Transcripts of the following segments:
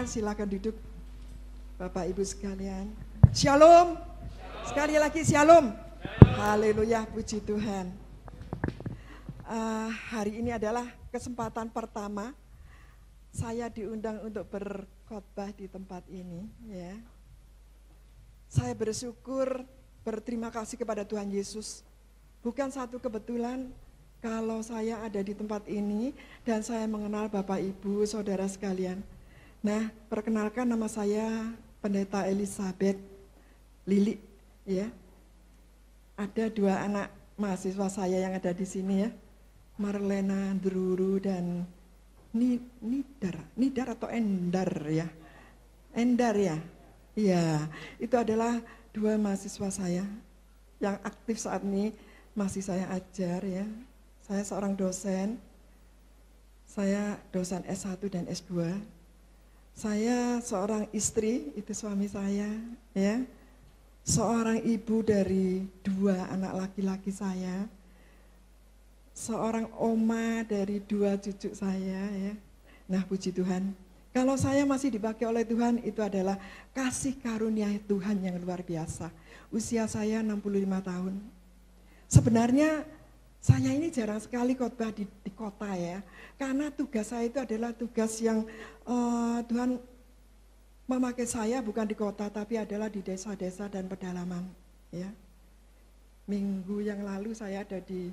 Silakan duduk Bapak Ibu sekalian. Shalom. Sekali lagi shalom. Haleluya, puji Tuhan. Hari ini adalah kesempatan pertama saya diundang untuk berkhotbah di tempat ini, ya. Saya bersyukur, berterima kasih kepada Tuhan Yesus. Bukan satu kebetulan kalau saya ada di tempat ini dan saya mengenal Bapak Ibu, saudara sekalian. Nah, perkenalkan, nama saya Pendeta Elizabeth Lili, ya. Ada 2 anak mahasiswa saya yang ada di sini, ya. Marlena Druru dan Nidar atau Endar, ya. Endar, ya. Iya, itu adalah 2 mahasiswa saya yang aktif saat ini masih saya ajar, ya. Saya seorang dosen. Saya dosen S1 dan S2. Saya seorang istri, itu suami saya, ya. Seorang ibu dari 2 anak laki-laki saya. Seorang oma dari 2 cucu saya, ya. Nah, puji Tuhan. Kalau saya masih dipakai oleh Tuhan, itu adalah kasih karunia Tuhan yang luar biasa. Usia saya 65 tahun. Sebenarnya saya ini jarang sekali khotbah di kota, ya. Karena tugas saya itu adalah tugas yang Tuhan memakai saya bukan di kota, tapi adalah di desa-desa dan pedalaman, ya. Minggu yang lalu saya ada di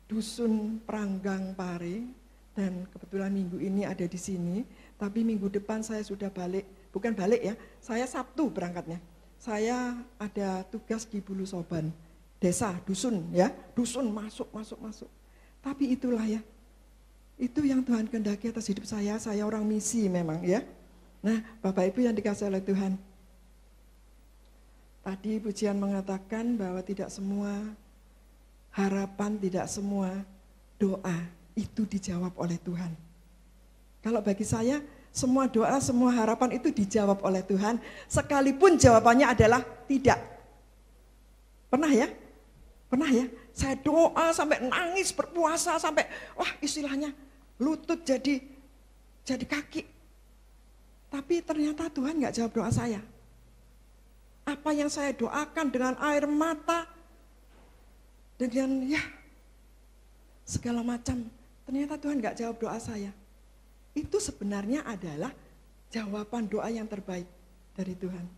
Dusun Pranggang Pare, dan kebetulan minggu ini ada di sini. Tapi minggu depan saya sudah balik, bukan balik, ya. Saya Sabtu berangkatnya. Saya ada tugas di Bulu Soban, desa, dusun, ya. Dusun masuk. Tapi itulah, ya. Itu yang Tuhan kehendaki atas hidup saya orang misi memang, ya. Nah, Bapak Ibu yang dikasihi oleh Tuhan. Tadi pujian mengatakan bahwa tidak semua harapan, tidak semua doa itu dijawab oleh Tuhan. Kalau bagi saya, semua doa, semua harapan itu dijawab oleh Tuhan, sekalipun jawabannya adalah tidak. Pernah ya? Pernah ya? Saya doa sampai nangis, berpuasa sampai, wah istilahnya lutut jadi kaki. Tapi ternyata Tuhan gak jawab doa saya. Apa yang saya doakan dengan air mata, dengan ya segala macam, ternyata Tuhan gak jawab doa saya. Itu sebenarnya adalah jawaban doa yang terbaik dari Tuhan.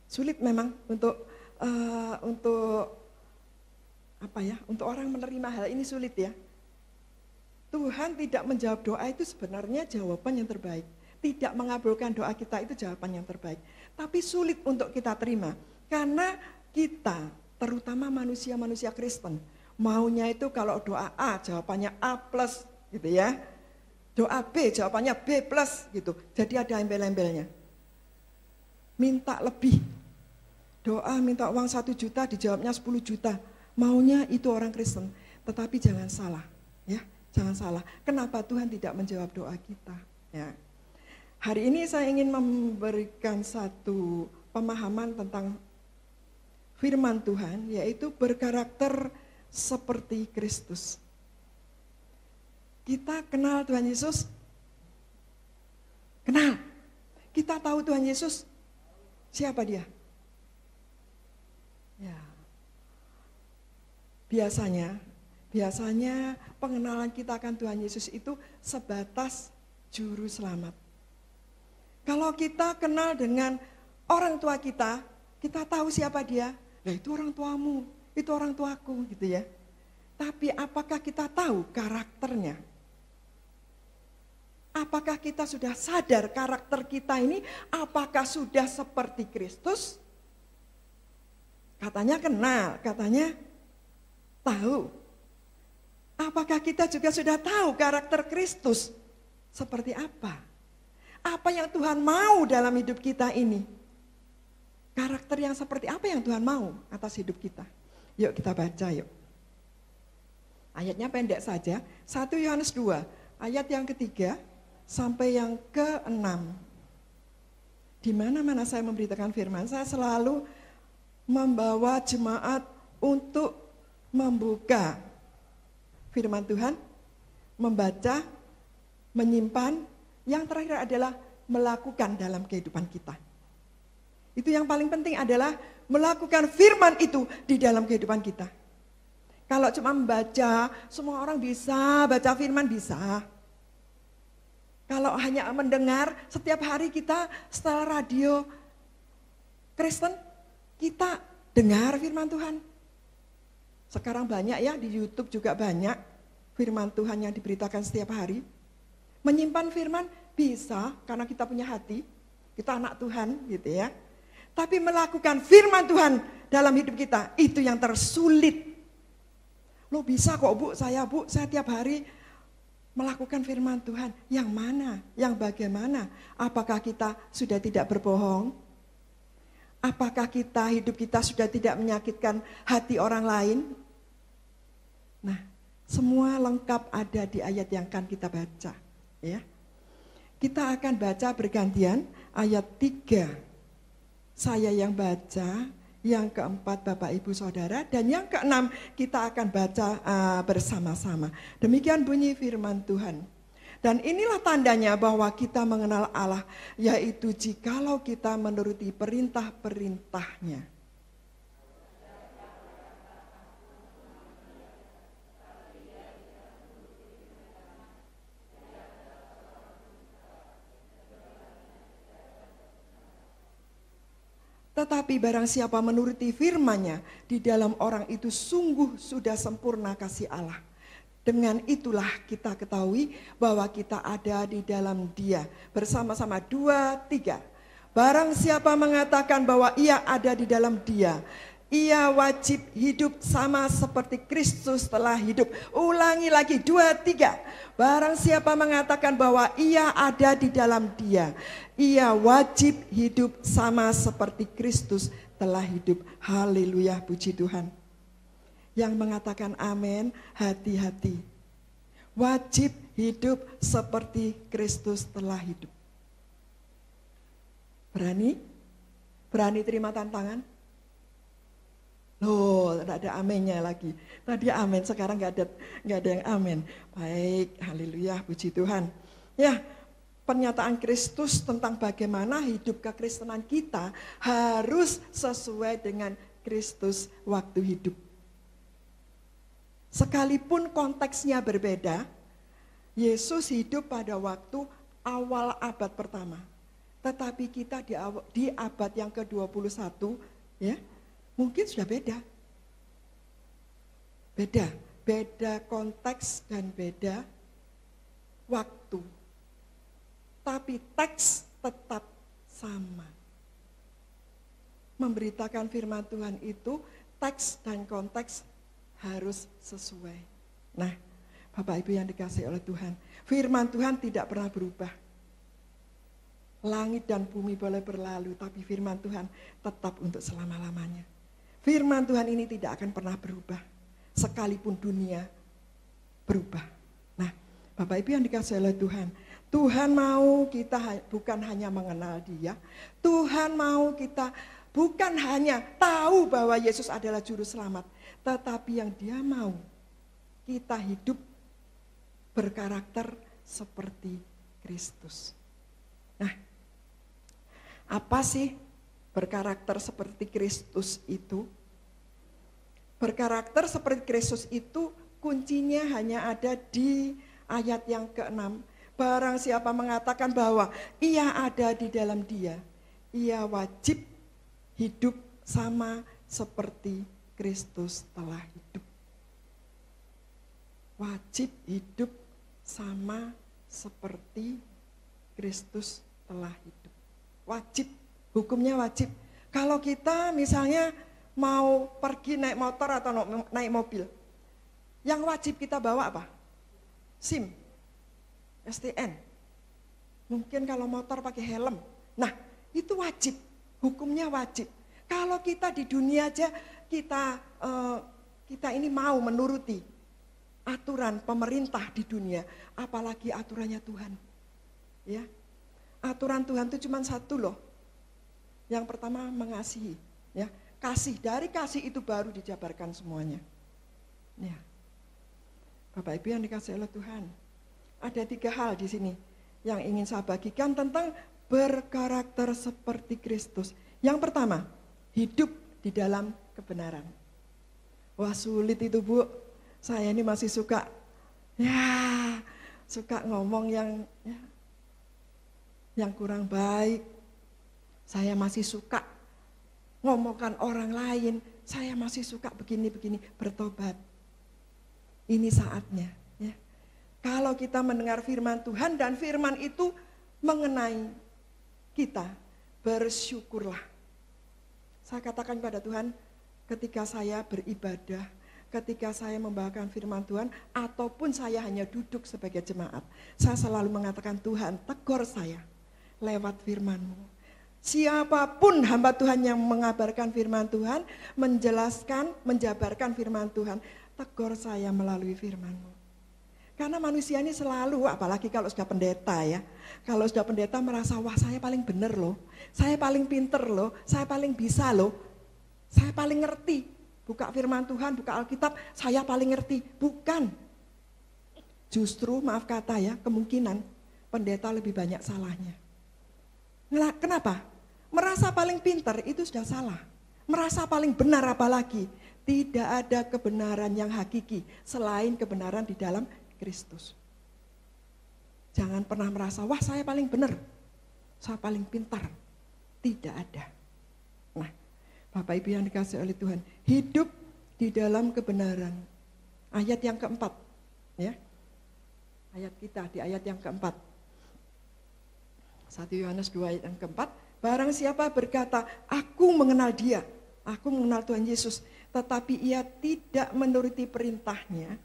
Sulit memang untuk untuk orang menerima hal ini, sulit, ya. Tuhan tidak menjawab doa itu sebenarnya jawaban yang terbaik. Tidak mengabulkan doa kita itu jawaban yang terbaik. Tapi sulit untuk kita terima. Karena kita, terutama manusia-manusia Kristen, maunya itu kalau doa A jawabannya A plus gitu, ya. Doa B jawabannya B plus gitu. Jadi ada embel-embelnya. Minta lebih. Doa minta uang 1 juta dijawabnya 10 juta. Maunya itu orang Kristen. Tetapi jangan salah, ya. Jangan salah. Kenapa Tuhan tidak menjawab doa kita, ya. Hari ini saya ingin memberikan satu pemahaman tentang firman Tuhan, yaitu berkarakter seperti Kristus. Kita kenal Tuhan Yesus? Kenal. Kita tahu Tuhan Yesus? Siapa dia? Ya. Biasanya biasanya pengenalan kita akan Tuhan Yesus itu sebatas juru selamat. Kalau kita kenal dengan orang tua kita tahu siapa dia. Nah, itu orang tuamu, itu orang tuaku gitu ya. Tapi apakah kita tahu karakternya? Apakah kita sudah sadar karakter kita ini apakah sudah seperti Kristus? Katanya kenal, katanya tahu. Apakah kita juga sudah tahu karakter Kristus seperti apa? Apa yang Tuhan mau dalam hidup kita ini? Karakter yang seperti apa yang Tuhan mau atas hidup kita? Yuk kita baca yuk. Ayatnya pendek saja, 1 Yohanes 2, ayat yang ketiga sampai yang ke-6. Di mana-mana saya memberitakan firman, saya selalu membawa jemaat untuk membuka firman Tuhan, membaca, menyimpan, yang terakhir adalah melakukan dalam kehidupan kita. Itu yang paling penting adalah melakukan firman itu di dalam kehidupan kita. Kalau cuma membaca, semua orang bisa baca firman, bisa. Kalau hanya mendengar, setiap hari kita setelah radio Kristen, kita dengar firman Tuhan. Sekarang banyak ya, di YouTube juga banyak firman Tuhan yang diberitakan setiap hari. Menyimpan firman bisa, karena kita punya hati, kita anak Tuhan gitu ya. Tapi melakukan firman Tuhan dalam hidup kita, itu yang tersulit. Lo bisa kok saya tiap hari melakukan firman Tuhan. Yang mana? Yang bagaimana? Apakah kita sudah tidak berbohong? Apakah hidup kita sudah tidak menyakitkan hati orang lain? Nah, semua lengkap ada di ayat yang akan kita baca. Ya. Kita akan baca bergantian ayat 3. Saya yang baca, yang keempat Bapak Ibu Saudara, dan yang keenam kita akan baca bersama-sama. Demikian bunyi firman Tuhan. Dan inilah tandanya bahwa kita mengenal Allah, yaitu jikalau kita menuruti perintah-perintahnya. Tetapi barang siapa menuruti firman-Nya, di dalam orang itu sungguh sudah sempurna kasih Allah. Dengan itulah kita ketahui bahwa kita ada di dalam Dia. Bersama-sama 2, 3. Barang siapa mengatakan bahwa ia ada di dalam Dia, ia wajib hidup sama seperti Kristus telah hidup. Ulangi lagi 2, 3. Barang siapa mengatakan bahwa ia ada di dalam Dia, ia wajib hidup sama seperti Kristus telah hidup. Haleluya, puji Tuhan. Yang mengatakan amin, hati-hati. Wajib hidup seperti Kristus telah hidup. Berani? Berani terima tantangan? Loh, tidak ada aminnya lagi. Tadi amin, sekarang nggak ada yang amin. Baik, haleluya, puji Tuhan. Ya, pernyataan Kristus tentang bagaimana hidup kekristenan kita harus sesuai dengan Kristus waktu hidup. Sekalipun konteksnya berbeda, Yesus hidup pada waktu awal abad pertama. Tetapi kita di abad yang ke-21, ya, mungkin sudah beda. Beda konteks dan beda waktu. Tapi teks tetap sama. Memberitakan firman Tuhan itu, teks dan konteks harus sesuai. Nah, Bapak Ibu yang dikasihi oleh Tuhan, firman Tuhan tidak pernah berubah. Langit dan bumi boleh berlalu, tapi firman Tuhan tetap untuk selama-lamanya. Firman Tuhan ini tidak akan pernah berubah, sekalipun dunia berubah. Nah, Bapak Ibu yang dikasihi oleh Tuhan, Tuhan mau kita bukan hanya mengenal Dia, Tuhan mau kita bukan hanya tahu bahwa Yesus adalah juru selamat, tetapi yang Dia mau kita hidup berkarakter seperti Kristus. Nah, apa sih berkarakter seperti Kristus itu? Berkarakter seperti Kristus itu kuncinya hanya ada di ayat yang ke-6. Barang siapa mengatakan bahwa ia ada di dalam Dia, ia wajib hidup sama seperti Kristus telah hidup. Wajib hidup sama seperti Kristus telah hidup. Wajib, hukumnya wajib. Kalau kita misalnya mau pergi naik motor atau naik mobil, yang wajib kita bawa apa? SIM, STN. Mungkin kalau motor pakai helm. Nah, itu wajib, hukumnya wajib. Kalau kita di dunia aja kita ini mau menuruti aturan pemerintah di dunia, apalagi aturannya Tuhan. Ya. Aturan Tuhan itu cuma satu loh. Yang pertama mengasihi, ya. Kasih, dari kasih itu baru dijabarkan semuanya. Ya. Bapak Ibu yang dikasihi oleh Tuhan. Ada 3 hal di sini yang ingin saya bagikan tentang berkarakter seperti Kristus. Yang pertama, hidup di dalam kebenaran. Wah, sulit itu, Bu. Saya ini masih suka ngomong yang kurang baik. Saya masih suka ngomongkan orang lain. Saya masih suka begini-begini, bertobat. Ini saatnya. Ya. Kalau kita mendengar firman Tuhan dan firman itu mengenai kita, bersyukurlah. Saya katakan kepada Tuhan, ketika saya beribadah, ketika saya membawakan firman Tuhan, ataupun saya hanya duduk sebagai jemaat, saya selalu mengatakan, Tuhan, tegur saya lewat firman-Mu. Siapapun hamba Tuhan yang mengabarkan firman Tuhan, menjelaskan, menjabarkan firman Tuhan, tegur saya melalui firman-Mu. Karena manusia ini selalu, apalagi kalau sudah pendeta ya, kalau sudah pendeta merasa, wah saya paling benar loh, saya paling pinter loh, saya paling bisa loh, saya paling ngerti. Buka firman Tuhan, buka Alkitab, saya paling ngerti. Bukan. Justru maaf kata ya, kemungkinan pendeta lebih banyak salahnya. Kenapa? Merasa paling pintar itu sudah salah. Merasa paling benar apalagi. Tidak ada kebenaran yang hakiki selain kebenaran di dalam Kristus. Jangan pernah merasa, wah saya paling benar, saya paling pintar. Tidak ada. Nah, Bapak Ibu yang dikasihi oleh Tuhan, hidup di dalam kebenaran. Ayat yang keempat, ya. Ayat kita di ayat yang keempat. 1 Yohanes 2 ayat yang keempat, barang siapa berkata, aku mengenal Dia, aku mengenal Tuhan Yesus, tetapi ia tidak menuruti perintahnya,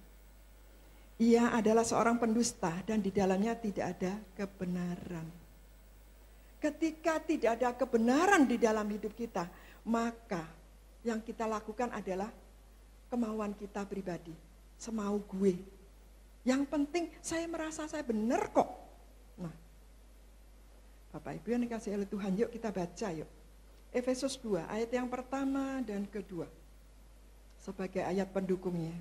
ia adalah seorang pendusta dan di dalamnya tidak ada kebenaran. Ketika tidak ada kebenaran di dalam hidup kita, maka yang kita lakukan adalah kemauan kita pribadi, semau gue. Yang penting saya merasa saya benar kok. Nah, Bapak Ibu yang dikasihi oleh Tuhan, yuk kita baca yuk. Efesus 2 ayat yang pertama dan kedua sebagai ayat pendukungnya.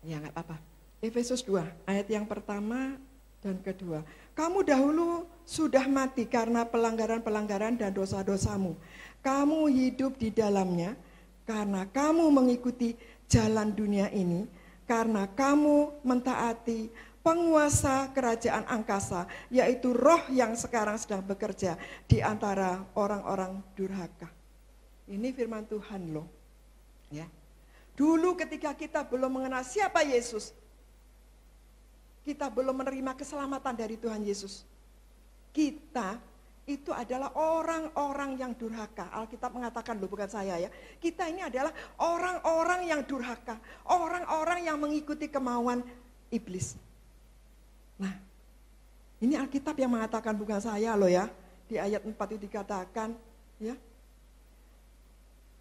Ya nggak apa-apa. Efesus 2 ayat yang pertama dan kedua. Kamu dahulu sudah mati karena pelanggaran-pelanggaran dan dosa-dosamu. Kamu hidup di dalamnya karena kamu mengikuti jalan dunia ini, karena kamu mentaati penguasa kerajaan angkasa, yaitu roh yang sekarang sedang bekerja di antara orang-orang durhaka. Ini firman Tuhan loh. Ya. Dulu ketika kita belum mengenal siapa Yesus, kita belum menerima keselamatan dari Tuhan Yesus. Kita itu adalah orang-orang yang durhaka. Alkitab mengatakan loh, bukan saya ya. Kita ini adalah orang-orang yang durhaka, orang-orang yang mengikuti kemauan iblis. Nah, ini Alkitab yang mengatakan, bukan saya loh ya. Di ayat 4 itu dikatakan, ya,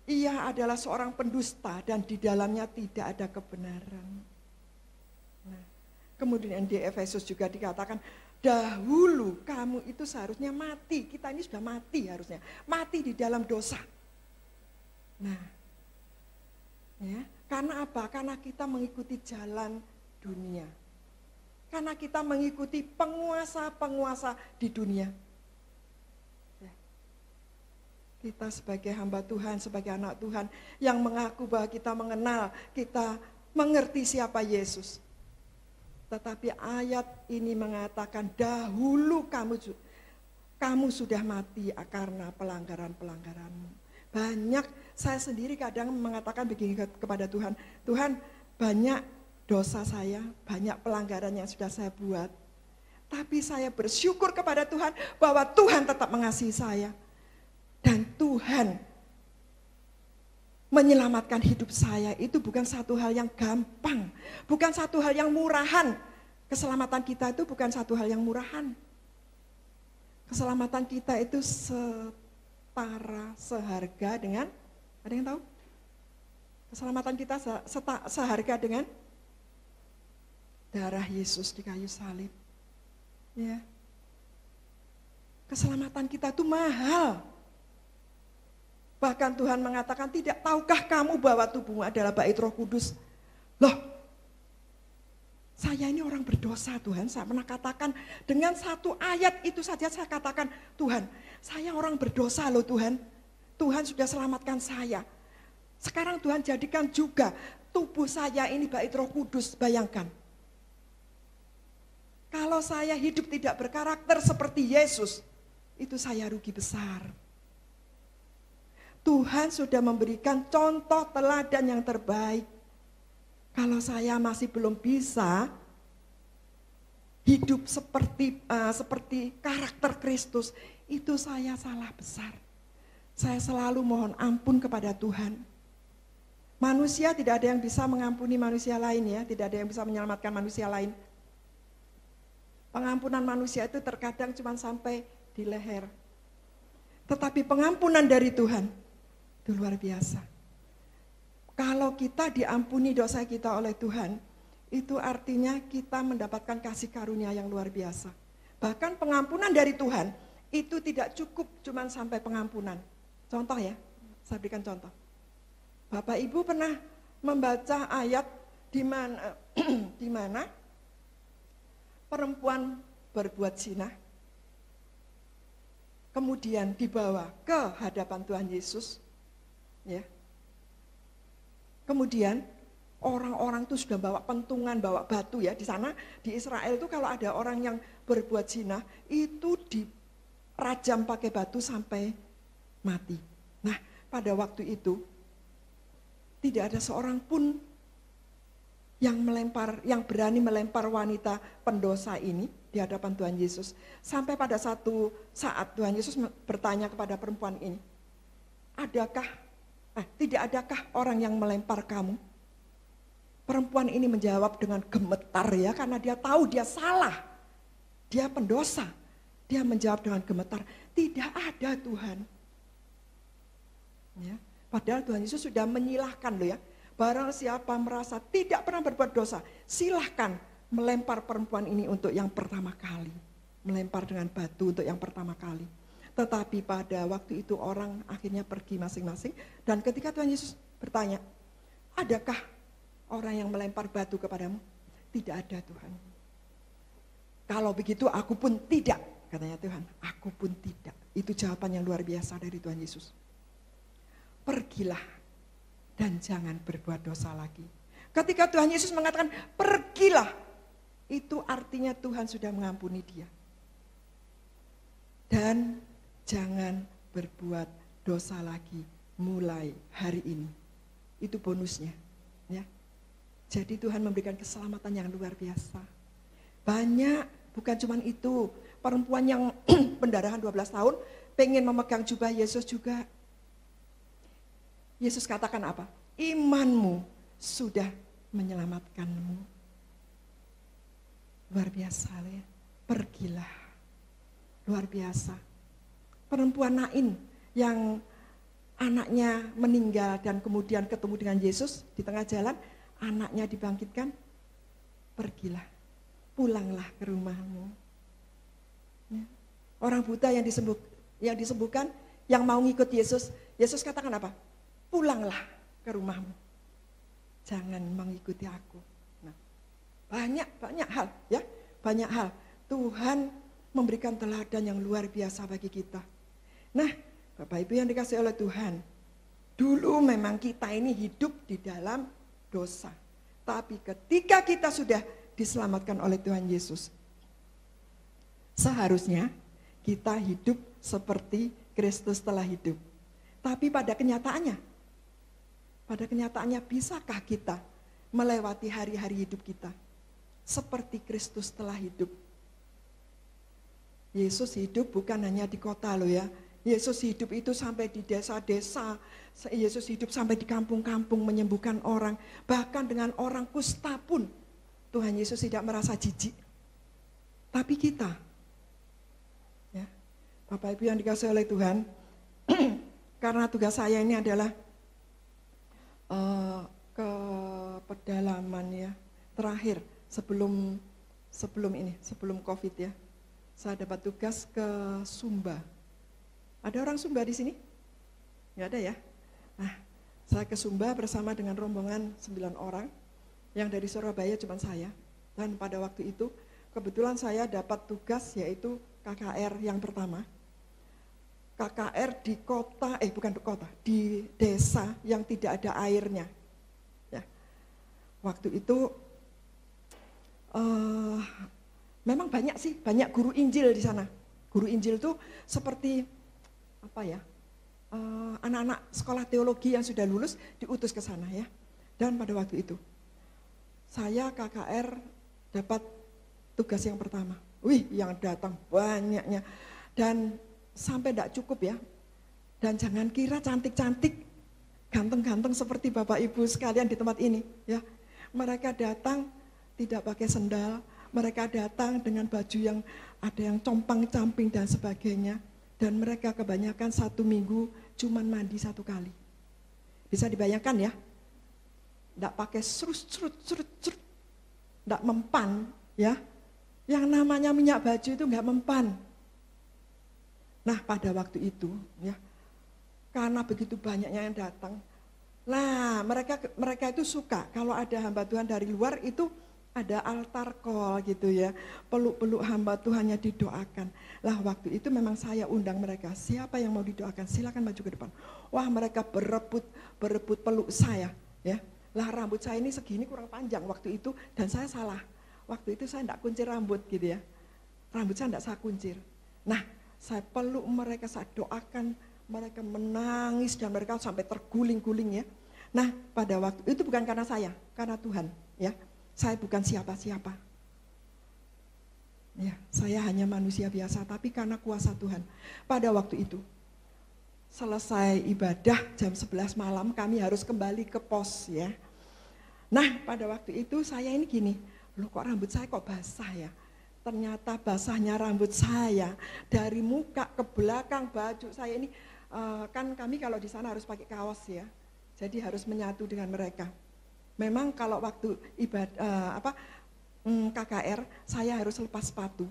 ia adalah seorang pendusta dan di dalamnya tidak ada kebenaran. Nah, kemudian di Efesus juga dikatakan, dahulu kamu itu seharusnya mati. Kita ini sudah mati harusnya. Mati di dalam dosa. Nah, ya, karena apa? Karena kita mengikuti jalan dunia. Karena kita mengikuti penguasa-penguasa di dunia. Ya. Kita sebagai hamba Tuhan, sebagai anak Tuhan yang mengaku bahwa kita mengenal, kita mengerti siapa Yesus. Tetapi ayat ini mengatakan dahulu kamu sudah mati karena pelanggaran-pelanggaranmu. Banyak, saya sendiri kadang mengatakan begini kepada Tuhan, Tuhan, banyak dosa saya, banyak pelanggaran yang sudah saya buat. Tapi saya bersyukur kepada Tuhan bahwa Tuhan tetap mengasihi saya. Dan Tuhan menyelamatkan hidup saya itu bukan satu hal yang gampang. Bukan satu hal yang murahan. Keselamatan kita itu bukan satu hal yang murahan. Keselamatan kita itu setara, seharga dengan, ada yang tahu? Keselamatan kita seharga dengan darah Yesus di kayu salib. Ya. Keselamatan kita itu mahal. Bahkan Tuhan mengatakan, tidak tahukah kamu bahwa tubuhmu adalah bait Roh Kudus? Loh, saya ini orang berdosa Tuhan. Saya pernah katakan dengan satu ayat itu saja saya katakan, Tuhan, saya orang berdosa loh Tuhan. Tuhan sudah selamatkan saya. Sekarang Tuhan jadikan juga tubuh saya ini bait Roh Kudus, bayangkan. Kalau saya hidup tidak berkarakter seperti Yesus, itu saya rugi besar. Tuhan sudah memberikan contoh teladan yang terbaik. Kalau saya masih belum bisa hidup seperti karakter Kristus, itu saya salah besar. Saya selalu mohon ampun kepada Tuhan. Manusia tidak ada yang bisa mengampuni manusia lain ya, tidak ada yang bisa menyelamatkan manusia lain. Pengampunan manusia itu terkadang cuma sampai di leher. Tetapi pengampunan dari Tuhan itu luar biasa. Kalau kita diampuni dosa kita oleh Tuhan, itu artinya kita mendapatkan kasih karunia yang luar biasa. Bahkan pengampunan dari Tuhan itu tidak cukup cuma sampai pengampunan. Contoh ya, saya berikan contoh. Bapak Ibu pernah membaca ayat di mana perempuan berbuat zina, kemudian dibawa ke hadapan Tuhan Yesus. Ya. Kemudian orang-orang itu sudah bawa pentungan, bawa batu ya. Di sana di Israel itu kalau ada orang yang berbuat zina itu dirajam pakai batu sampai mati. Nah, pada waktu itu tidak ada seorang pun yang berani melempar wanita pendosa ini di hadapan Tuhan Yesus. Sampai pada satu saat Tuhan Yesus bertanya kepada perempuan ini, tidak adakah orang yang melempar kamu? Perempuan ini menjawab dengan gemetar ya, karena dia tahu dia salah. Dia pendosa. Dia menjawab dengan gemetar, tidak ada Tuhan. Ya, padahal Tuhan Yesus sudah menyilahkan loh ya. Barang siapa merasa tidak pernah berbuat dosa, silahkan melempar perempuan ini untuk yang pertama kali. Melempar dengan batu untuk yang pertama kali. Tetapi pada waktu itu orang akhirnya pergi masing-masing. Dan ketika Tuhan Yesus bertanya, adakah orang yang melempar batu kepadamu? Tidak ada Tuhan. Kalau begitu aku pun tidak, katanya Tuhan. Aku pun tidak. Itu jawaban yang luar biasa dari Tuhan Yesus. Pergilah dan jangan berbuat dosa lagi. Ketika Tuhan Yesus mengatakan pergilah, itu artinya Tuhan sudah mengampuni dia. Dan jangan berbuat dosa lagi mulai hari ini. Itu bonusnya. Ya. Jadi Tuhan memberikan keselamatan yang luar biasa. Banyak, bukan cuma itu. Perempuan yang pendarahan 12 tahun pengen memegang jubah Yesus juga. Yesus katakan apa? Imanmu sudah menyelamatkanmu. Luar biasa ya. Pergilah. Luar biasa. Perempuan Nain yang anaknya meninggal dan kemudian ketemu dengan Yesus di tengah jalan, anaknya dibangkitkan, pergilah, pulanglah ke rumahmu. Ya. Orang buta yang disembuhkan, yang mau ngikut Yesus, Yesus katakan apa? Pulanglah ke rumahmu, jangan mengikuti aku. Nah, banyak hal ya, banyak hal. Tuhan memberikan teladan yang luar biasa bagi kita. Nah, Bapak Ibu yang dikasih oleh Tuhan, dulu memang kita ini hidup di dalam dosa. Tapi ketika kita sudah diselamatkan oleh Tuhan Yesus, seharusnya kita hidup seperti Kristus telah hidup. Tapi pada kenyataannya bisakah kita melewati hari-hari hidup kita seperti Kristus telah hidup? Yesus hidup bukan hanya di kota loh ya. Yesus hidup itu sampai di desa-desa. Yesus hidup sampai di kampung-kampung menyembuhkan orang. Bahkan dengan orang kusta pun Tuhan Yesus tidak merasa jijik. Tapi kita, ya, Bapak Ibu yang dikasihi oleh Tuhan, karena tugas saya ini adalah ke pedalaman ya. Terakhir sebelum COVID ya. Saya dapat tugas ke Sumba. Ada orang Sumba di sini? Nggak ada ya? Nah, saya ke Sumba bersama dengan rombongan 9 orang. Yang dari Surabaya cuma saya. Dan pada waktu itu kebetulan saya dapat tugas yaitu KKR yang pertama. KKR di kota, di desa yang tidak ada airnya. Ya. Waktu itu memang banyak guru Injil di sana. Guru Injil itu seperti anak-anak sekolah teologi yang sudah lulus diutus ke sana ya. Dan pada waktu itu saya KKR dapat tugas yang pertama. Yang datang banyaknya dan sampai tidak cukup ya. Dan jangan kira cantik-cantik, ganteng-ganteng seperti Bapak Ibu sekalian di tempat ini ya. Mereka datang tidak pakai sendal, mereka datang dengan baju yang ada yang compang-camping dan sebagainya. Dan mereka kebanyakan 1 minggu cuman mandi 1 kali. Bisa dibayangkan ya? Tidak pakai serut, tidak mempan ya. Yang namanya minyak baju itu enggak mempan. Nah pada waktu itu ya, karena begitu banyaknya yang datang, nah mereka itu suka kalau ada hamba Tuhan dari luar itu ada altar call gitu ya, peluk-peluk hamba Tuhannya didoakan. Lah waktu itu memang saya undang mereka, siapa yang mau didoakan silakan maju ke depan. Wah mereka berebut peluk saya ya. Lah rambut saya ini segini kurang panjang waktu itu dan saya salah. Waktu itu saya tidak kuncir rambut gitu ya, rambut saya tidak saya kuncir. Nah saya peluk mereka, saya doakan, mereka menangis dan mereka sampai terguling-guling ya. Nah pada waktu itu bukan karena saya, karena Tuhan ya. Saya bukan siapa-siapa. Ya, saya hanya manusia biasa, tapi karena kuasa Tuhan. Pada waktu itu, selesai ibadah jam 11 malam, kami harus kembali ke pos ya. Nah, pada waktu itu saya ini gini, loh kok rambut saya kok basah ya? Ternyata basahnya rambut saya dari muka ke belakang baju saya ini, kan kami kalau di sana harus pakai kaos ya, jadi harus menyatu dengan mereka. Memang kalau waktu KKR saya harus lepas sepatu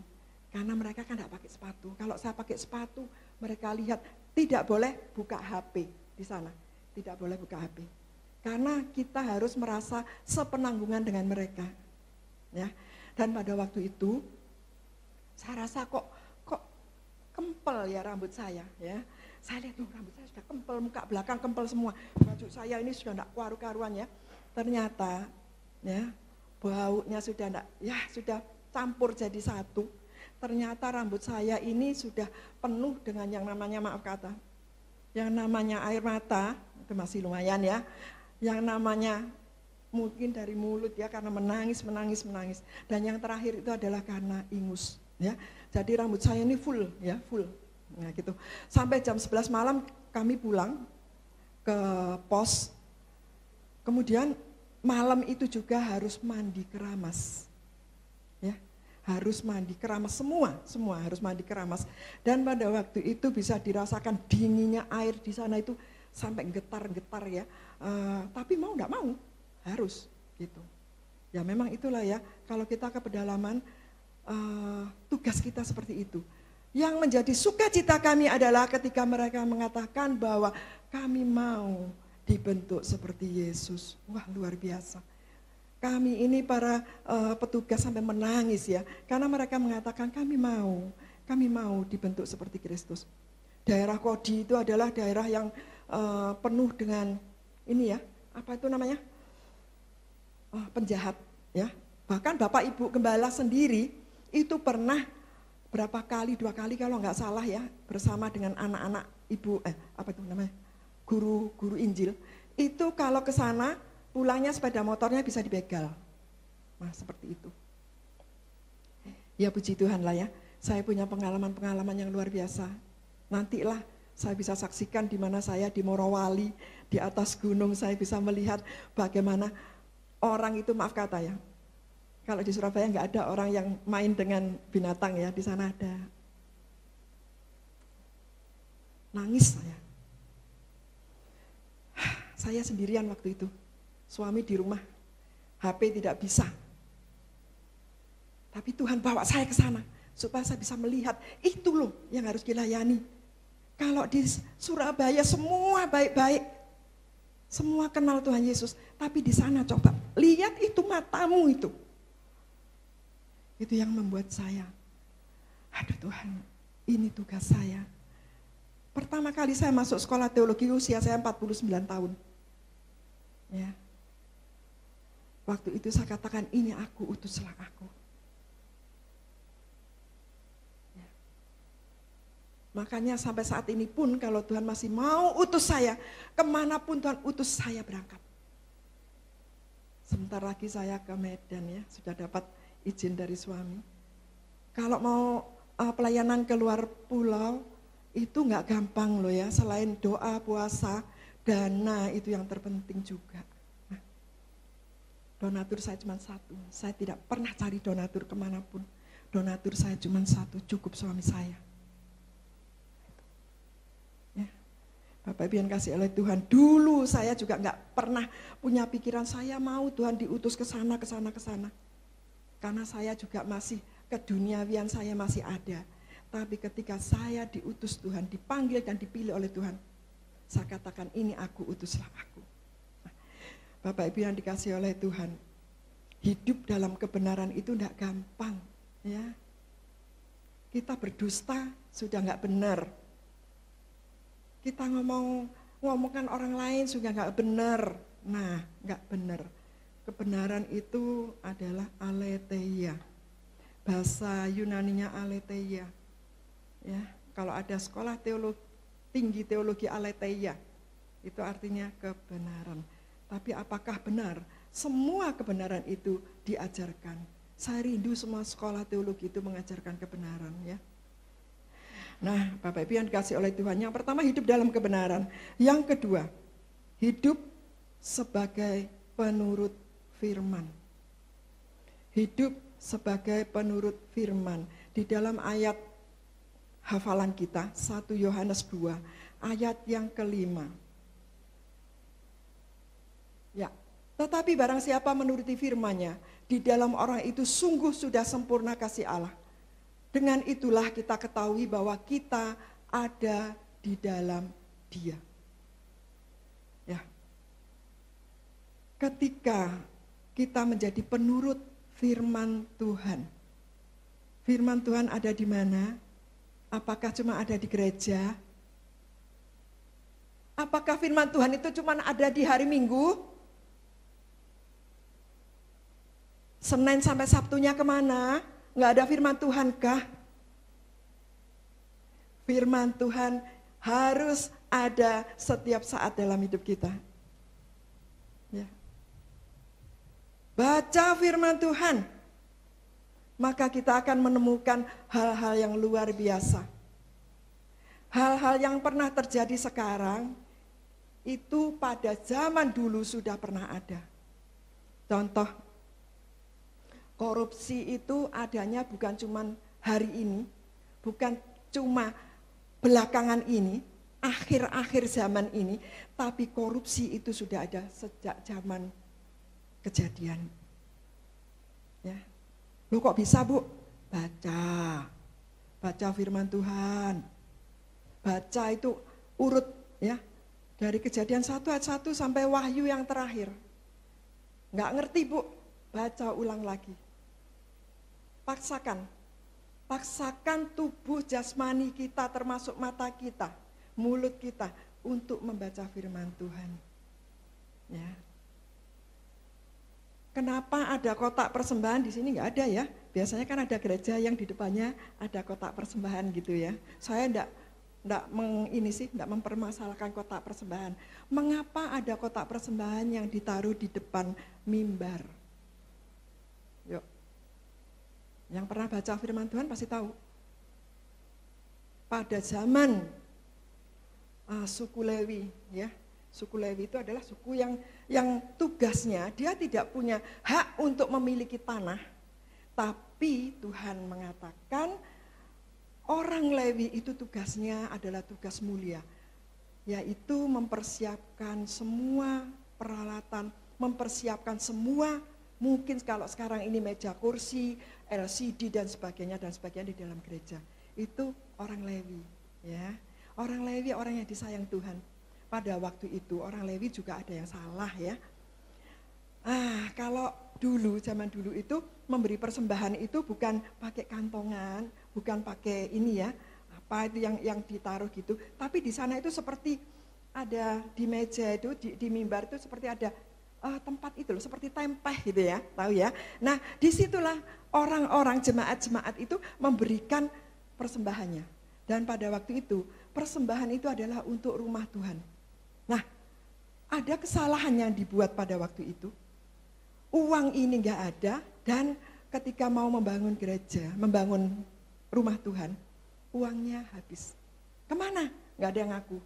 karena mereka kan tidak pakai sepatu. Kalau saya pakai sepatu mereka lihat tidak boleh buka HP di sana, tidak boleh buka HP karena kita harus merasa sepenanggungan dengan mereka. Ya, dan pada waktu itu saya rasa kok kempel ya rambut saya ya. Saya lihat rambut saya sudah kempel, muka belakang kempel semua, baju saya ini sudah tidak karu-karuan ya. Ternyata ya baunya sudah enggak, ya sudah campur jadi satu. Ternyata rambut saya ini sudah penuh dengan yang namanya yang namanya air mata, itu masih lumayan ya. Yang namanya mungkin dari mulut ya karena menangis. Dan yang terakhir itu adalah karena ingus ya. Jadi rambut saya ini full. Nah gitu. Sampai jam 11 malam kami pulang ke pos. Kemudian malam itu juga harus mandi keramas, ya, harus mandi keramas semua harus mandi keramas. Dan pada waktu itu bisa dirasakan dinginnya air di sana itu sampai getar-getar ya. Tapi mau nggak mau harus gitu. Ya memang itulah ya kalau kita ke pedalaman tugas kita seperti itu. Yang menjadi sukacita kami adalah ketika mereka mengatakan bahwa kami mau dibentuk seperti Yesus. Wah luar biasa. Kami ini para petugas sampai menangis ya. Karena mereka mengatakan kami mau dibentuk seperti Kristus. Daerah Kodi itu adalah daerah yang penuh dengan ini ya, apa itu namanya? Penjahat ya. Bahkan Bapak Ibu Gembala sendiri itu pernah berapa kali, 2 kali kalau nggak salah ya, bersama dengan anak-anak ibu, apa itu namanya? Guru Injil. Itu kalau ke sana pulangnya sepeda motornya bisa dibegal. Nah, seperti itu. Ya puji Tuhan lah ya. Saya punya pengalaman-pengalaman yang luar biasa. Nantilah saya bisa saksikan di mana saya di Morowali, di atas gunung saya bisa melihat bagaimana orang itu, maaf kata ya, kalau di Surabaya nggak ada orang yang main dengan binatang ya, di sana ada. Nangis saya. Saya sendirian waktu itu, suami di rumah, HP tidak bisa. Tapi Tuhan bawa saya ke sana supaya saya bisa melihat itu loh yang harus dilayani. Kalau di Surabaya semua baik-baik, semua kenal Tuhan Yesus, tapi di sana coba lihat itu matamu itu. Itu yang membuat saya, aduh Tuhan, ini tugas saya. Pertama kali saya masuk sekolah teologi usia saya 49 tahun. Ya. Waktu itu saya katakan, ini aku, utuslah aku. Ya. Makanya sampai saat ini pun kalau Tuhan masih mau utus saya, kemanapun Tuhan utus saya berangkat. Sebentar lagi saya ke Medan ya, sudah dapat izin dari suami. Kalau mau pelayanan ke luar pulau, itu nggak gampang loh ya, selain doa, puasa, dana itu yang terpenting juga. Nah, donatur saya cuma satu, saya tidak pernah cari donatur kemanapun. Donatur saya cuma satu, cukup suami saya. Ya. Bapak Ibu yang kasih oleh Tuhan, dulu saya juga nggak pernah punya pikiran saya mau Tuhan diutus ke sana, ke sana, ke sana. Karena saya juga masih keduniawian saya masih ada. Tapi ketika saya diutus Tuhan, dipanggil dan dipilih oleh Tuhan, saya katakan ini aku, utuslah aku. Nah, Bapak Ibu yang dikasih oleh Tuhan, hidup dalam kebenaran itu tidak gampang. Ya, kita berdusta sudah nggak benar. Kita ngomongkan orang lain sudah nggak benar. Nah, nggak benar. Kebenaran itu adalah aletheia. Bahasa Yunaninya aletheia. Ya, kalau ada sekolah tinggi teologi aletheia, itu artinya kebenaran. Tapi apakah benar? Semua kebenaran itu diajarkan. Saya rindu semua sekolah teologi itu mengajarkan kebenaran ya. Nah, Bapak Ibu yang dikasih oleh Tuhan, yang pertama hidup dalam kebenaran. Yang kedua, hidup sebagai penurut firman. Hidup sebagai penurut firman. Di dalam ayat hafalan kita, 1 Yohanes 2, ayat yang kelima. Ya, tetapi barang siapa menuruti firman-Nya, di dalam orang itu sungguh sudah sempurna kasih Allah. Dengan itulah kita ketahui bahwa kita ada di dalam Dia. Ya. Ketika kita menjadi penurut firman Tuhan. Firman Tuhan ada di mana? Apakah cuma ada di gereja? Apakah firman Tuhan itu cuma ada di hari Minggu? Senin sampai Sabtunya kemana? Nggak ada firman Tuhan kah? Firman Tuhan harus ada setiap saat dalam hidup kita. Ya. Baca firman Tuhan, maka kita akan menemukan hal-hal yang luar biasa. Hal-hal yang pernah terjadi sekarang, itu pada zaman dulu sudah pernah ada. Contoh, korupsi itu adanya bukan cuma hari ini, bukan cuma belakangan ini, akhir-akhir zaman ini, tapi korupsi itu sudah ada sejak zaman kejadian. Ya. Loh kok bisa Bu? Baca firman Tuhan. Baca itu urut ya, dari Kejadian 1 ayat 1 sampai Wahyu yang terakhir. Nggak ngerti Bu? Baca ulang lagi. Paksakan paksakan tubuh jasmani kita termasuk mata kita, mulut kita untuk membaca firman Tuhan. Ya. Kenapa ada kotak persembahan di sini? Nggak ada ya. Biasanya kan ada gereja yang di depannya ada kotak persembahan gitu ya. Saya enggak mempermasalahkan kotak persembahan. Mengapa ada kotak persembahan yang ditaruh di depan mimbar? Yuk. Yang pernah baca firman Tuhan pasti tahu. Pada zaman suku Lewi, ya. Suku Lewi itu adalah suku yang tugasnya dia tidak punya hak untuk memiliki tanah, tapi Tuhan mengatakan orang Lewi itu tugasnya adalah tugas mulia, yaitu mempersiapkan semua peralatan, mempersiapkan semua, mungkin kalau sekarang ini meja kursi, LCD dan sebagainya di dalam gereja. Itu orang Lewi, ya. Orang Lewi orang yang disayang Tuhan. Pada waktu itu orang Lewi juga ada yang salah ya. Kalau dulu, zaman dulu itu memberi persembahan itu bukan pakai kantongan, bukan pakai ini ya, apa itu yang ditaruh gitu. Tapi di sana itu seperti ada di meja itu, di mimbar itu seperti ada tempat itu loh, seperti tempeh gitu ya, tahu ya. Nah disitulah orang-orang jemaat-jemaat itu memberikan persembahannya. Dan pada waktu itu persembahan itu adalah untuk rumah Tuhan. Nah, ada kesalahan yang dibuat pada waktu itu. Uang ini enggak ada dan ketika mau membangun gereja, membangun rumah Tuhan, uangnya habis. Kemana? Enggak ada yang ngaku.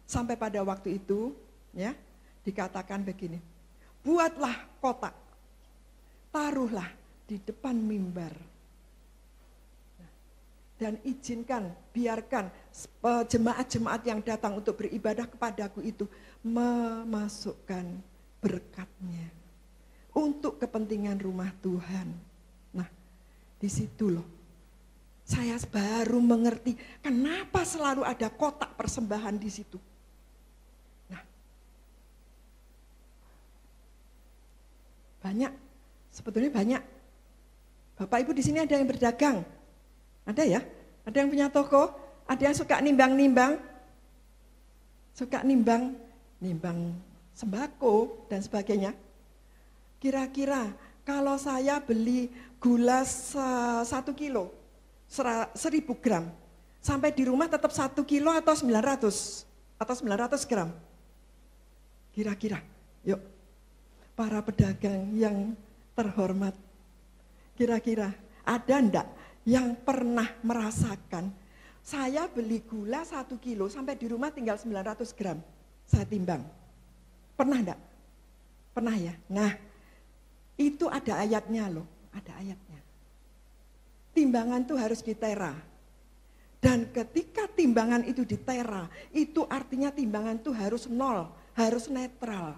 Sampai pada waktu itu, ya, dikatakan begini, buatlah kotak, taruhlah di depan mimbar. Dan izinkan, biarkan jemaat-jemaat yang datang untuk beribadah kepadaku itu memasukkan berkatnya untuk kepentingan rumah Tuhan. Nah, di situ loh, saya baru mengerti kenapa selalu ada kotak persembahan di situ. Nah, sebetulnya banyak. Bapak Ibu di sini ada yang berdagang. Ada ya? Ada yang punya toko? Ada yang suka nimbang-nimbang? Suka nimbang sembako dan sebagainya. Kira-kira kalau saya beli gula 1 kilo, 1000 gram, sampai di rumah tetap 1 kilo atau 900 gram? Kira-kira, yuk. Para pedagang yang terhormat, kira-kira ada enggak yang pernah merasakan, saya beli gula 1 kilo sampai di rumah tinggal 900 gram, saya timbang. Pernah enggak? Pernah ya? Nah, itu ada ayatnya loh, ada ayatnya. Timbangan itu harus ditera. Dan ketika timbangan itu ditera, itu artinya timbangan itu harus nol, harus netral.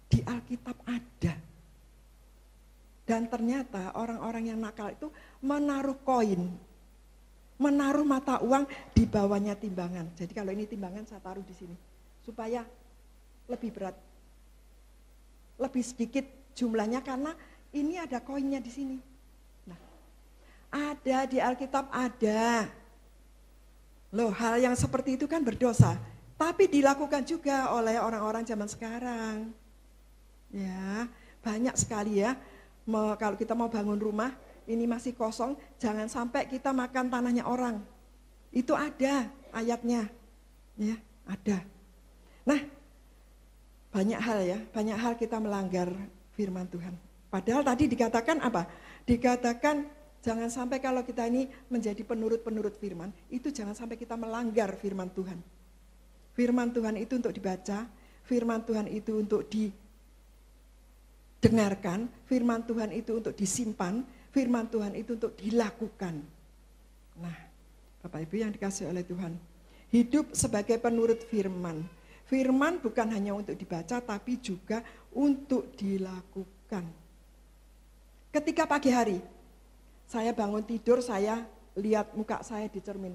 Di Alkitab ada. Dan ternyata orang-orang yang nakal itu menaruh koin, menaruh mata uang di bawahnya timbangan. Jadi kalau ini timbangan saya taruh di sini, supaya lebih berat, lebih sedikit jumlahnya karena ini ada koinnya di sini. Nah, ada di Alkitab ada. Loh, hal yang seperti itu kan berdosa, tapi dilakukan juga oleh orang-orang zaman sekarang. Ya, banyak sekali ya. Kalau kita mau bangun rumah, ini masih kosong, jangan sampai kita makan tanahnya orang. Itu ada ayatnya, ya ada. Nah, banyak hal kita melanggar firman Tuhan. Padahal tadi dikatakan apa? Dikatakan jangan sampai kalau kita ini menjadi penurut-penurut firman, itu jangan sampai kita melanggar firman Tuhan. Firman Tuhan itu untuk dibaca, firman Tuhan itu untuk dengarkan, firman Tuhan itu untuk disimpan, firman Tuhan itu untuk dilakukan. Nah, Bapak Ibu yang dikasihi oleh Tuhan, hidup sebagai penurut firman. Firman bukan hanya untuk dibaca, tapi juga untuk dilakukan. Ketika pagi hari, saya bangun tidur, saya lihat muka saya di cermin.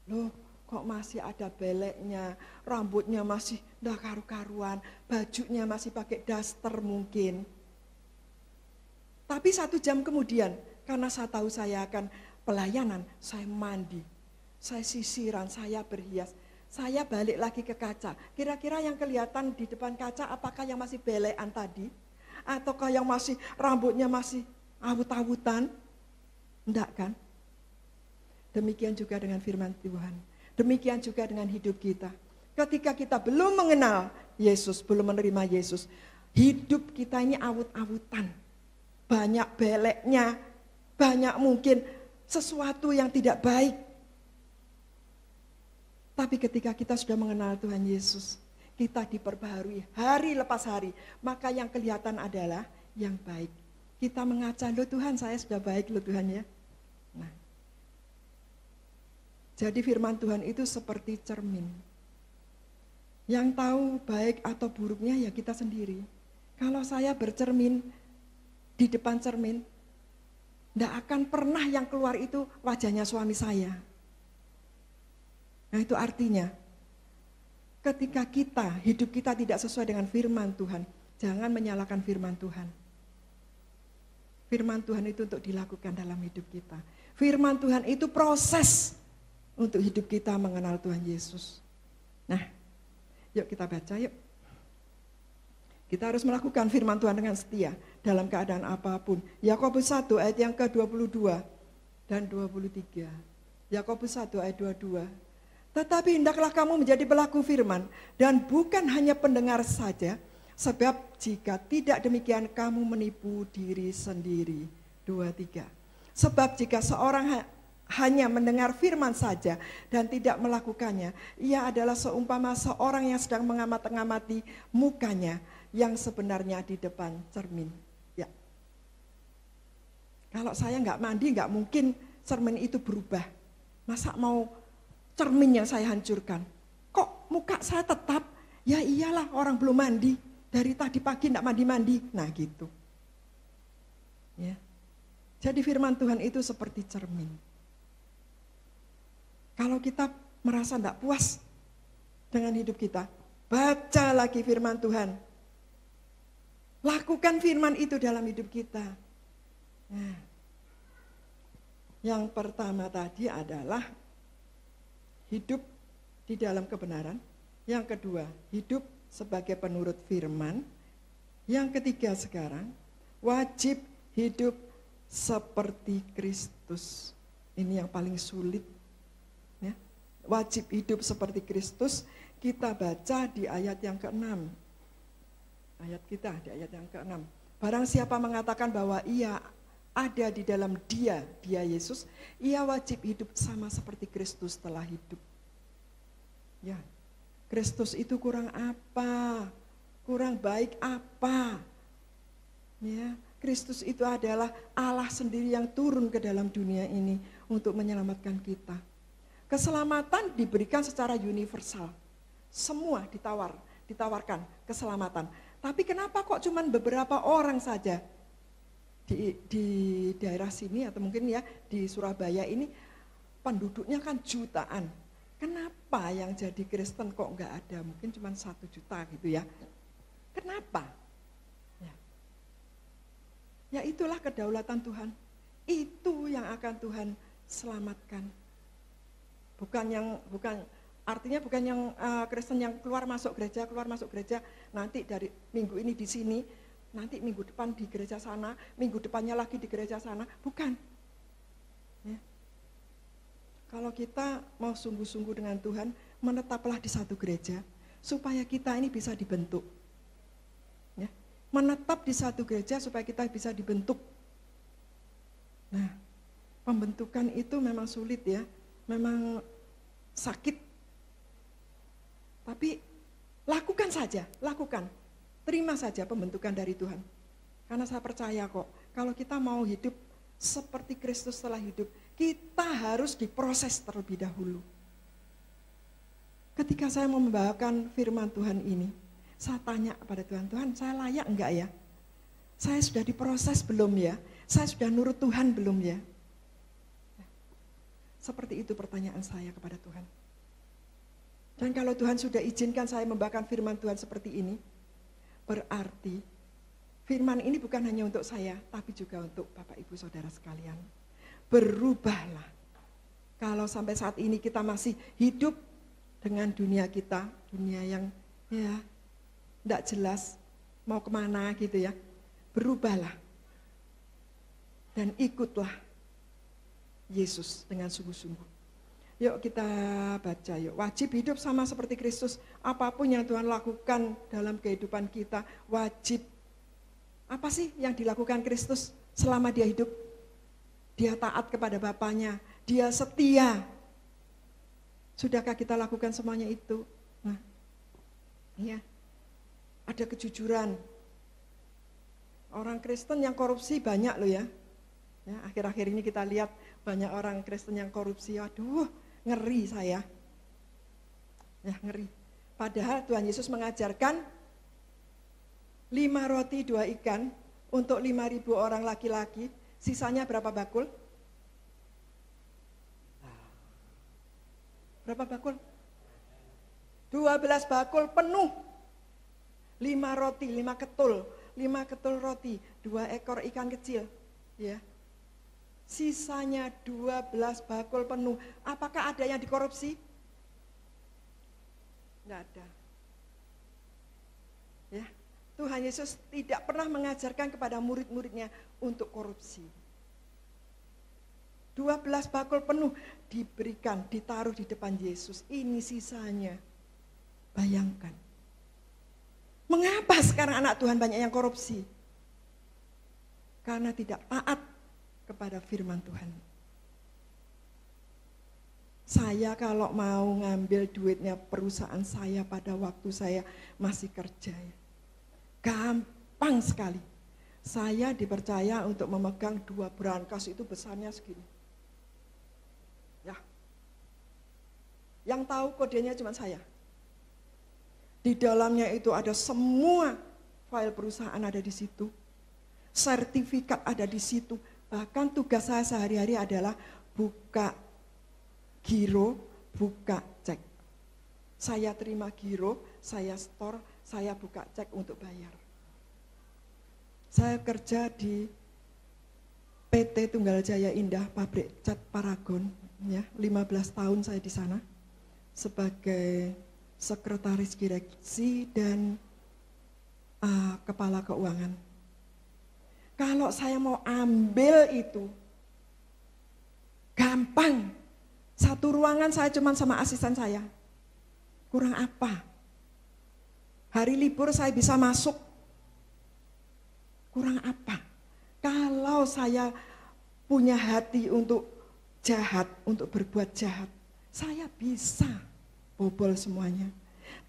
Loh, kok masih ada beleknya, rambutnya masih ndak karu-karuan, bajunya masih pakai daster mungkin. Tapi 1 jam kemudian, karena saya tahu saya akan pelayanan, saya mandi, saya sisiran, saya berhias. Saya balik lagi ke kaca. Kira-kira yang kelihatan di depan kaca apakah yang masih belean tadi? Ataukah yang masih rambutnya masih awut-awutan? Enggak kan? Demikian juga dengan firman Tuhan. Demikian juga dengan hidup kita. Ketika kita belum mengenal Yesus, belum menerima Yesus, hidup kita ini awut-awutan. Banyak beleknya, banyak mungkin sesuatu yang tidak baik. Tapi ketika kita sudah mengenal Tuhan Yesus, kita diperbaharui hari lepas hari. Maka yang kelihatan adalah yang baik. Kita mengaca, loh Tuhan saya sudah baik loh Tuhan ya. Nah, jadi firman Tuhan itu seperti cermin. Yang tahu baik atau buruknya ya kita sendiri. Kalau saya bercermin di depan cermin, tidak akan pernah yang keluar itu wajahnya suami saya. Nah itu artinya, ketika hidup kita tidak sesuai dengan firman Tuhan, jangan menyalahkan firman Tuhan. Firman Tuhan itu untuk dilakukan dalam hidup kita. Firman Tuhan itu proses untuk hidup kita mengenal Tuhan Yesus. Nah, yuk kita baca yuk. Kita harus melakukan firman Tuhan dengan setia dalam keadaan apapun. Yakobus 1 ayat yang ke-22 dan 23. Yakobus 1 ayat 22. Tetapi hendaklah kamu menjadi pelaku firman dan bukan hanya pendengar saja, sebab jika tidak demikian kamu menipu diri sendiri. 23. Sebab jika seorang hanya mendengar firman saja dan tidak melakukannya, ia adalah seumpama seorang yang sedang mengamati mukanya yang sebenarnya di depan cermin. Ya. Kalau saya nggak mandi, nggak mungkin cermin itu berubah. Masa mau cermin yang saya hancurkan? Kok muka saya tetap? Ya iyalah orang belum mandi. Dari tadi pagi enggak mandi-mandi. Nah gitu. Ya. Jadi firman Tuhan itu seperti cermin. Kalau kita merasa enggak puas dengan hidup kita, baca lagi firman Tuhan. Lakukan firman itu dalam hidup kita. Nah, yang pertama tadi adalah hidup di dalam kebenaran. Yang kedua, hidup sebagai penurut firman. Yang ketiga sekarang, wajib hidup seperti Kristus. Ini yang paling sulit. Ya. Wajib hidup seperti Kristus, kita baca di ayat yang ke-6. Ayat kita di ayat yang ke-6. Barang siapa mengatakan bahwa ia ada di dalam dia Yesus, ia wajib hidup sama seperti Kristus telah hidup. Ya, Kristus itu kurang apa? Kurang baik apa? Ya, Kristus itu adalah Allah sendiri yang turun ke dalam dunia ini untuk menyelamatkan kita. Keselamatan diberikan secara universal. Semua ditawarkan keselamatan. Tapi kenapa kok cuman beberapa orang saja? Di daerah sini atau mungkin ya di Surabaya ini penduduknya kan jutaan. Kenapa yang jadi Kristen kok enggak ada? Mungkin cuma 1 juta gitu ya. Kenapa? Ya itulah kedaulatan Tuhan. Itu yang akan Tuhan selamatkan. Artinya bukan yang Kristen yang keluar masuk gereja, nanti dari minggu ini di sini, nanti minggu depan di gereja sana, minggu depannya lagi di gereja sana, bukan. Ya. Kalau kita mau sungguh-sungguh dengan Tuhan, menetaplah di satu gereja, supaya kita ini bisa dibentuk. Ya. Menetap di satu gereja supaya kita bisa dibentuk. Nah, pembentukan itu memang sulit ya, memang sakit. Tapi lakukan saja, lakukan. Terima saja pembentukan dari Tuhan. Karena saya percaya kok, kalau kita mau hidup seperti Kristus telah hidup, kita harus diproses terlebih dahulu. Ketika saya mau membawakan firman Tuhan ini, saya tanya kepada Tuhan, Tuhan saya layak enggak ya? Saya sudah diproses belum ya? Saya sudah nurut Tuhan belum ya? Seperti itu pertanyaan saya kepada Tuhan. Dan kalau Tuhan sudah izinkan saya membawakan firman Tuhan seperti ini, berarti firman ini bukan hanya untuk saya, tapi juga untuk Bapak Ibu Saudara sekalian. berubahlah. Kalau sampai saat ini kita masih hidup dengan dunia kita, dunia yang ya tidak jelas mau kemana gitu ya, berubahlah dan ikutlah Yesus dengan sungguh-sungguh. Yuk kita baca yuk. Wajib hidup sama seperti Kristus. Apapun yang Tuhan lakukan dalam kehidupan kita wajib. Apa sih yang dilakukan Kristus selama dia hidup? Dia taat kepada Bapaknya, dia setia. Sudahkah kita lakukan semuanya itu? Nah, ya, ada kejujuran. Orang Kristen yang korupsi banyak loh ya. Ya, akhir-akhir ini kita lihat banyak orang Kristen yang korupsi. Aduh, ngeri saya. Ya, ngeri. Padahal Tuhan Yesus mengajarkan 5 roti 2 ikan untuk 5.000 orang laki-laki. Sisanya berapa bakul? Berapa bakul? 12 bakul penuh. 5 roti, 5 ketul. 5 ketul roti, 2 ekor ikan kecil. Ya. Sisanya 12 bakul penuh. Apakah ada yang dikorupsi? Enggak ada. Ya. Tuhan Yesus tidak pernah mengajarkan kepada murid-muridnya untuk korupsi. 12 bakul penuh diberikan, ditaruh di depan Yesus. Ini sisanya. Bayangkan. Mengapa sekarang anak Tuhan banyak yang korupsi? Karena tidak taat kepada firman Tuhan. Saya kalau mau ngambil duitnya perusahaan saya pada waktu saya masih kerja, gampang sekali. Saya dipercaya untuk memegang 2 brankas itu besarnya segini. Ya. Yang tahu kodenya cuma saya. Di dalamnya itu ada semua file perusahaan ada di situ. Sertifikat ada di situ. Bahkan tugas saya sehari-hari adalah buka giro, buka cek. Saya terima giro, saya store, saya buka cek untuk bayar. Saya kerja di PT Tunggal Jaya Indah, pabrik cat Paragon, ya, 15 tahun saya di sana sebagai sekretaris direksi dan kepala keuangan. Kalau saya mau ambil itu, gampang. Satu ruangan saya cuma sama asisten saya. Kurang apa? Hari libur saya bisa masuk. Kurang apa? Kalau saya punya hati untuk jahat, untuk berbuat jahat, saya bisa bobol semuanya.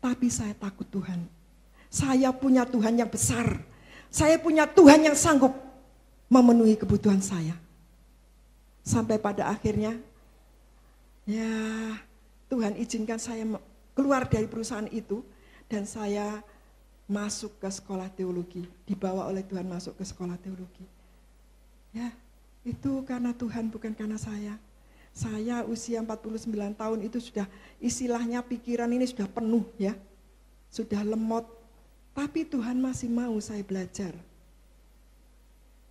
Tapi saya takut Tuhan. Saya punya Tuhan yang besar. Saya punya Tuhan yang sanggup memenuhi kebutuhan saya. Sampai pada akhirnya, ya Tuhan izinkan saya keluar dari perusahaan itu dan saya masuk ke sekolah teologi. Dibawa oleh Tuhan masuk ke sekolah teologi. Ya, itu karena Tuhan bukan karena saya. Saya usia 49 tahun itu sudah istilahnya pikiran ini sudah penuh ya. Sudah lemot. Tapi Tuhan masih mau saya belajar.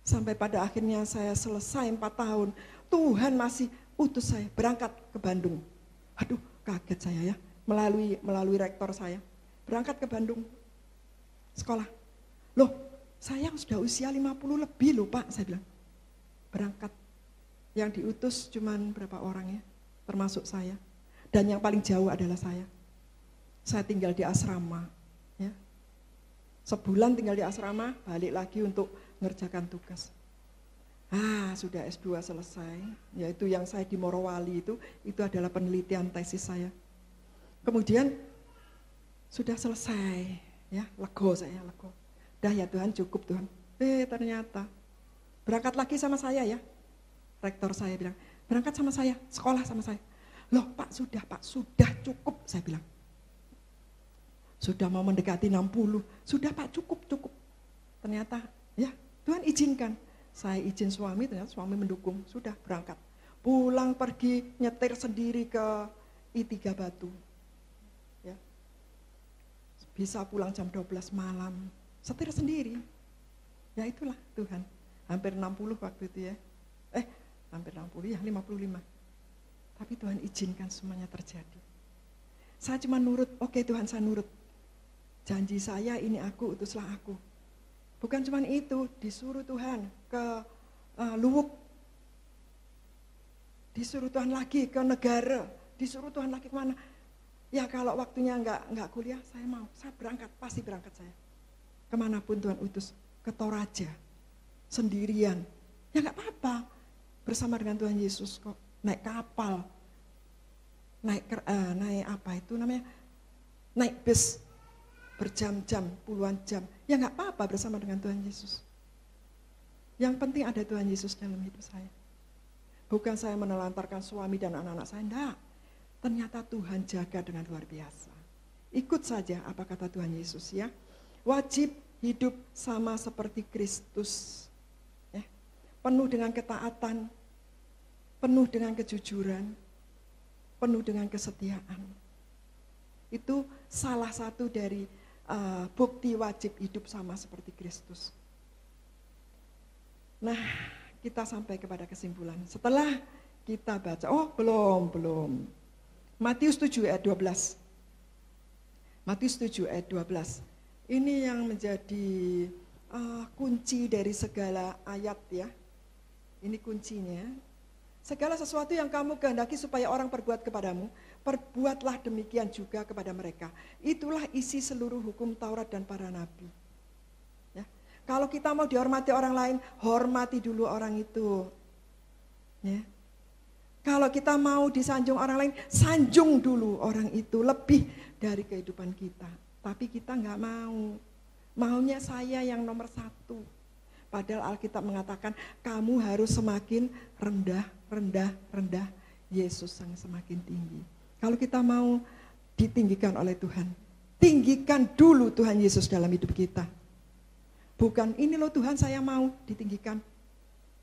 Sampai pada akhirnya saya selesai 4 tahun. Tuhan masih utus saya berangkat ke Bandung. Aduh, kaget saya ya. Melalui rektor saya. Berangkat ke Bandung. Sekolah. Loh, saya sudah usia 50 lebih loh Pak, saya bilang. Berangkat. Yang diutus cuman berapa orang ya, termasuk saya. Dan yang paling jauh adalah saya. Saya tinggal di asrama. Ya. Sebulan tinggal di asrama, balik lagi untuk mengerjakan tugas. Sudah S2 selesai, yaitu yang saya di Morowali itu adalah penelitian tesis saya. Kemudian sudah selesai, ya lego saya, lego. Dah ya Tuhan cukup Tuhan. Ternyata berangkat lagi sama saya ya. Rektor saya bilang, berangkat sama saya, sekolah sama saya. Loh Pak sudah cukup, saya bilang. Sudah mau mendekati 60, sudah Pak cukup. Ternyata ya Tuhan izinkan. Saya izin suami, ternyata suami mendukung, sudah berangkat. Pulang pergi nyetir sendiri ke I3 Batu. Ya. Bisa pulang jam 12 malam, setir sendiri. Ya itulah Tuhan, hampir 60 waktu itu ya. hampir 60 ya, 55. Tapi Tuhan izinkan semuanya terjadi. Saya cuma nurut, oke Tuhan saya nurut. Janji saya ini aku, utuslah aku. Bukan cuma itu, disuruh Tuhan ke Luwuk. Disuruh Tuhan lagi ke negara, disuruh Tuhan lagi kemana. Ya kalau waktunya enggak kuliah, saya mau, saya berangkat, pasti berangkat saya. Kemanapun Tuhan utus, ke Toraja, sendirian. Ya enggak apa-apa, bersama dengan Tuhan Yesus kok. Naik kapal, naik apa itu namanya, naik bus, berjam-jam, puluhan jam. Ya enggak apa-apa bersama dengan Tuhan Yesus. Yang penting ada Tuhan Yesus dalam hidup saya. Bukan saya menelantarkan suami dan anak-anak saya, enggak. Ternyata Tuhan jaga dengan luar biasa. Ikut saja apa kata Tuhan Yesus ya. Wajib hidup sama seperti Kristus. Ya. Penuh dengan ketaatan, penuh dengan kejujuran, penuh dengan kesetiaan. Itu salah satu dari bukti wajib hidup sama seperti Kristus. Nah, kita sampai kepada kesimpulan. Setelah kita baca, belum. Matius 7 ayat 12. Matius 7 ayat 12. Ini yang menjadi kunci dari segala ayat ya. Ini kuncinya. Segala sesuatu yang kamu kehendaki supaya orang perbuat kepadamu, perbuatlah demikian juga kepada mereka. Itulah isi seluruh hukum Taurat dan para nabi. Ya. Kalau kita mau dihormati orang lain, hormati dulu orang itu. Ya. Kalau kita mau disanjung orang lain, sanjung dulu orang itu lebih dari kehidupan kita. Tapi kita nggak mau. Maunya saya yang nomor 1. Padahal Alkitab mengatakan kamu harus semakin rendah. Yesus yang semakin tinggi. Kalau kita mau ditinggikan oleh Tuhan, tinggikan dulu Tuhan Yesus dalam hidup kita. Bukan ini loh Tuhan saya mau ditinggikan.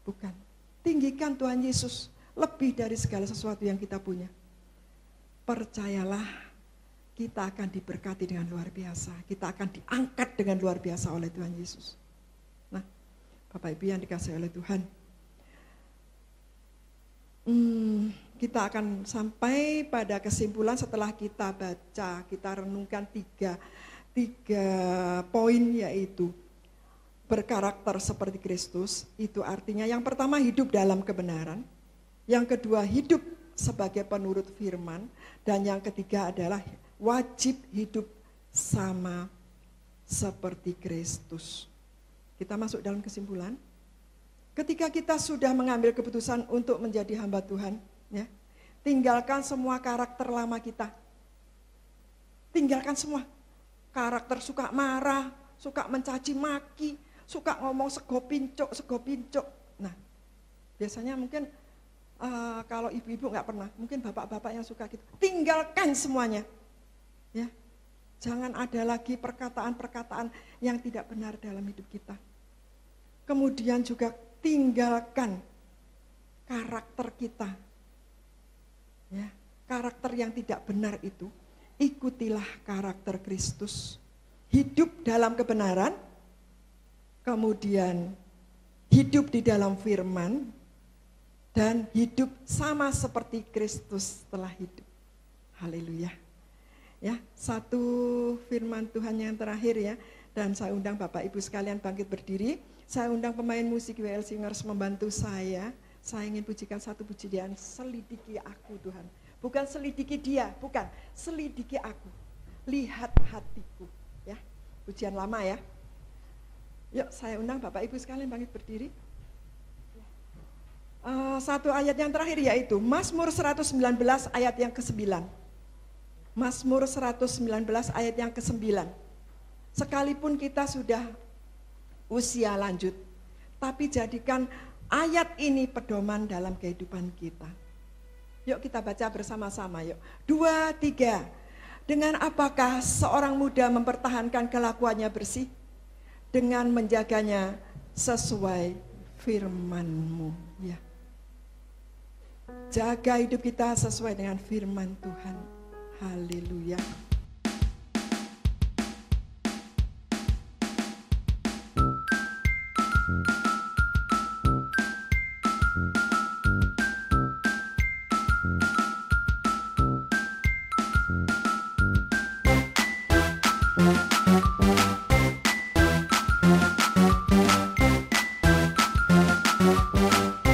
Bukan. Tinggikan Tuhan Yesus lebih dari segala sesuatu yang kita punya. Percayalah, kita akan diberkati dengan luar biasa. Kita akan diangkat dengan luar biasa oleh Tuhan Yesus. Nah, Bapak Ibu yang dikasihi oleh Tuhan, kita akan sampai pada kesimpulan setelah kita baca, kita renungkan tiga poin, yaitu berkarakter seperti Kristus. Itu artinya yang pertama hidup dalam kebenaran, yang kedua hidup sebagai penurut firman, dan yang ketiga adalah wajib hidup sama seperti Kristus. Kita masuk dalam kesimpulan. Ketika kita sudah mengambil keputusan untuk menjadi hamba Tuhan, ya, tinggalkan semua karakter lama kita. Tinggalkan semua. Karakter suka marah, suka mencaci maki, suka ngomong sego pincuk. Nah, biasanya mungkin kalau ibu-ibu nggak pernah, mungkin bapak-bapak yang suka gitu. Tinggalkan semuanya. Ya. Jangan ada lagi perkataan-perkataan yang tidak benar dalam hidup kita. Kemudian juga tinggalkan karakter kita. Ya, karakter yang tidak benar itu, ikutilah karakter Kristus. Hidup dalam kebenaran, kemudian hidup di dalam firman, dan hidup sama seperti Kristus telah hidup. Haleluya. Ya, satu firman Tuhan yang terakhir ya, dan saya undang Bapak Ibu sekalian bangkit berdiri. Saya undang pemain musik WL Singers membantu saya. Saya ingin pujikan satu pujian, selidiki aku Tuhan. Bukan selidiki dia, bukan, selidiki aku. Lihat hatiku, ya. Pujian lama ya. Yuk, saya undang Bapak Ibu sekalian bangkit berdiri. Satu ayat yang terakhir yaitu Mazmur 119 ayat yang ke-9. Mazmur 119 ayat yang ke-9. Sekalipun kita sudah usia lanjut, tapi jadikan ayat ini pedoman dalam kehidupan kita. Yuk kita baca bersama-sama yuk. 2, 3. Dengan apakah seorang muda mempertahankan kelakuannya bersih? Dengan menjaganya sesuai firman-Mu. Ya. Jaga hidup kita sesuai dengan firman Tuhan. Haleluya. Thank you.